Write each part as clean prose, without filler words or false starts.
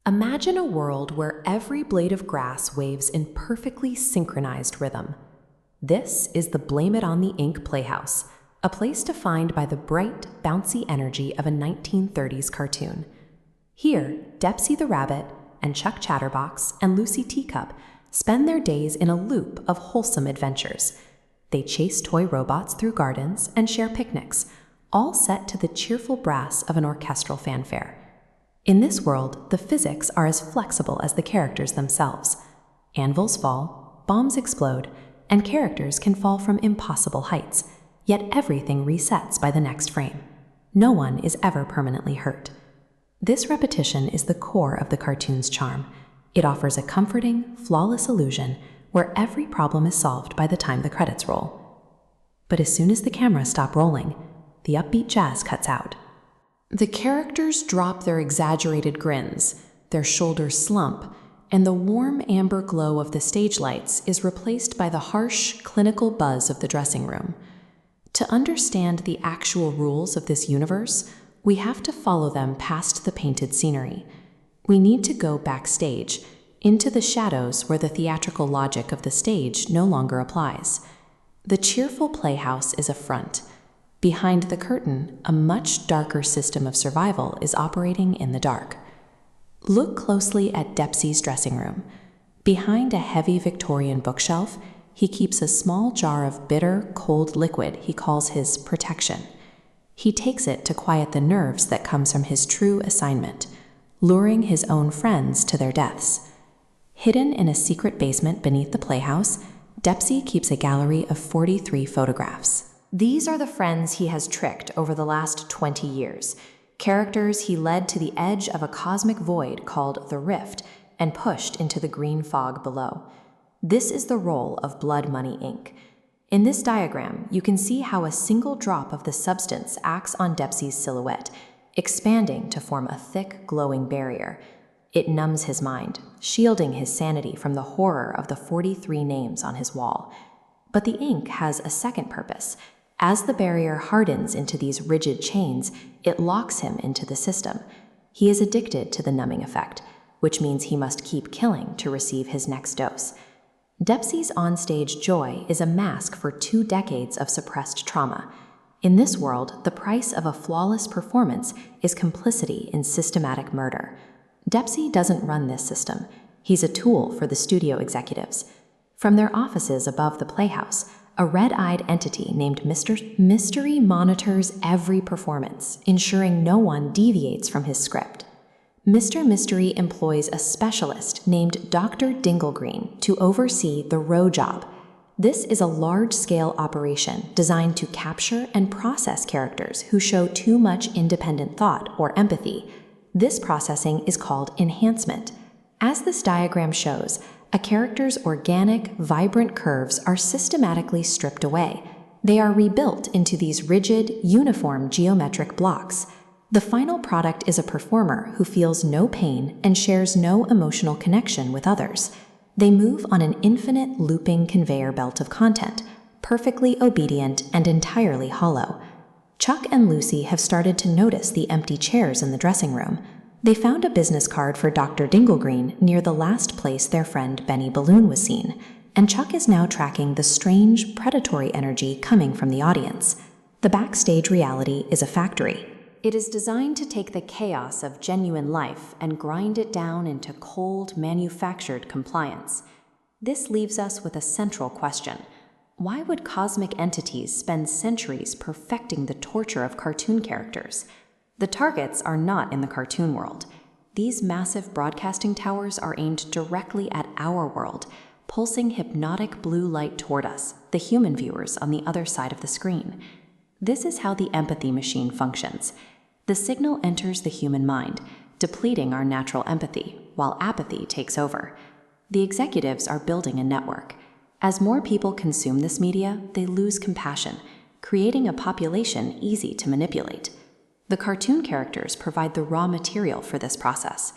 Imagine a world where every blade of grass waves in perfectly synchronized rhythm. This is the Blame It on the Ink Playhouse, a place to find by the bright, bouncy energy of a 1930s cartoon. Here, Despey the Rabbit and Chuck Chatterbox and Lucy Teacup spend their days in a loop of wholesome adventures. They chase toy robots through gardens and share picnics, all set to the cheerful brass of an orchestral fanfare. In this world, the physics are as flexible as the characters themselves. Anvils fall, bombs explode, and characters can fall from impossible heights, yet everything resets by the next frame. No one is ever permanently hurt. This repetition is the core of the cartoon's charm. It offers a comforting, flawless illusion where every problem is solved by the time the credits roll. But as soon as the cameras stop rolling, the upbeat jazz cuts out. The characters drop their exaggerated grins, their shoulders slump, and the warm amber glow of the stage lights is replaced by the harsh, clinical buzz of the dressing room. To understand the actual rules of this universe, we have to follow them past the painted scenery. We need to go backstage, into the shadows where the theatrical logic of the stage no longer applies. The cheerful playhouse is a front. Behind the curtain, a much darker system of survival is operating in the dark. Look closely at Despey's dressing room. Behind a heavy Victorian bookshelf, he keeps a small jar of bitter, cold liquid he calls his protection. He takes it to quiet the nerves that comes from his true assignment, luring his own friends to their deaths. Hidden in a secret basement beneath the playhouse, Despey keeps a gallery of 43 photographs. These are the friends he has tricked over the last 20 years, characters he led to the edge of a cosmic void called the Rift and pushed into the green fog below. This is the role of Blood Money Inc. In this diagram, you can see how a single drop of the substance acts on Despey's silhouette, expanding to form a thick, glowing barrier. It numbs his mind, shielding his sanity from the horror of the 43 names on his wall. But the ink has a second purpose. As the barrier hardens into these rigid chains, it locks him into the system. He is addicted to the numbing effect, which means he must keep killing to receive his next dose. Despey's onstage joy is a mask for 2 decades of suppressed trauma. In this world, the price of a flawless performance is complicity in systematic murder. Despey doesn't run this system. He's a tool for the studio executives. From their offices above the playhouse, a red-eyed entity named Mystery monitors every performance, ensuring no one deviates from his script. Mr. Mystery employs a specialist named Dr. Dinglegreen to oversee the row job. This is a large-scale operation designed to capture and process characters who show too much independent thought or empathy. This processing is called enhancement. As this diagram shows, a character's organic, vibrant curves are systematically stripped away. They are rebuilt into these rigid, uniform geometric blocks. The final product is a performer who feels no pain and shares no emotional connection with others. They move on an infinite looping conveyor belt of content, perfectly obedient and entirely hollow. Chuck and Lucy have started to notice the empty chairs in the dressing room. They found a business card for Dr. Dinglegreen near the last place their friend Benny Balloon was seen, and Chuck is now tracking the strange, predatory energy coming from the audience. The backstage reality is a factory. It is designed to take the chaos of genuine life and grind it down into cold, manufactured compliance. This leaves us with a central question. Why would cosmic entities spend centuries perfecting the torture of cartoon characters? The targets are not in the cartoon world. These massive broadcasting towers are aimed directly at our world, pulsing hypnotic blue light toward us, the human viewers on the other side of the screen. This is how the empathy machine functions. The signal enters the human mind, depleting our natural empathy, while apathy takes over. The executives are building a network. As more people consume this media, they lose compassion, creating a population easy to manipulate. The cartoon characters provide the raw material for this process.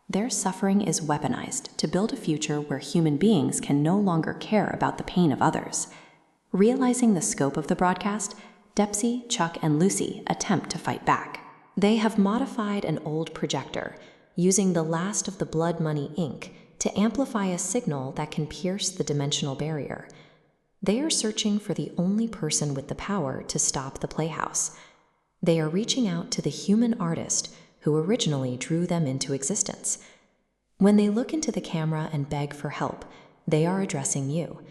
Their suffering is weaponized to build a future where human beings can no longer care about the pain of others. Realizing the scope of the broadcast, Despey, Chuck, and Lucy attempt to fight back. They have modified an old projector, using the last of the blood money ink to amplify a signal that can pierce the dimensional barrier. They are searching for the only person with the power to stop the Playhouse. They are reaching out to the human artist who originally drew them into existence. When they look into the camera and beg for help, they are addressing you.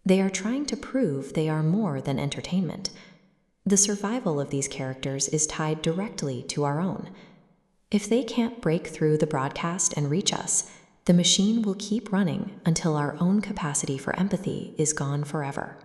They are trying to prove they are more than entertainment. The survival of these characters is tied directly to our own. If they can't break through the broadcast and reach us, the machine will keep running until our own capacity for empathy is gone forever.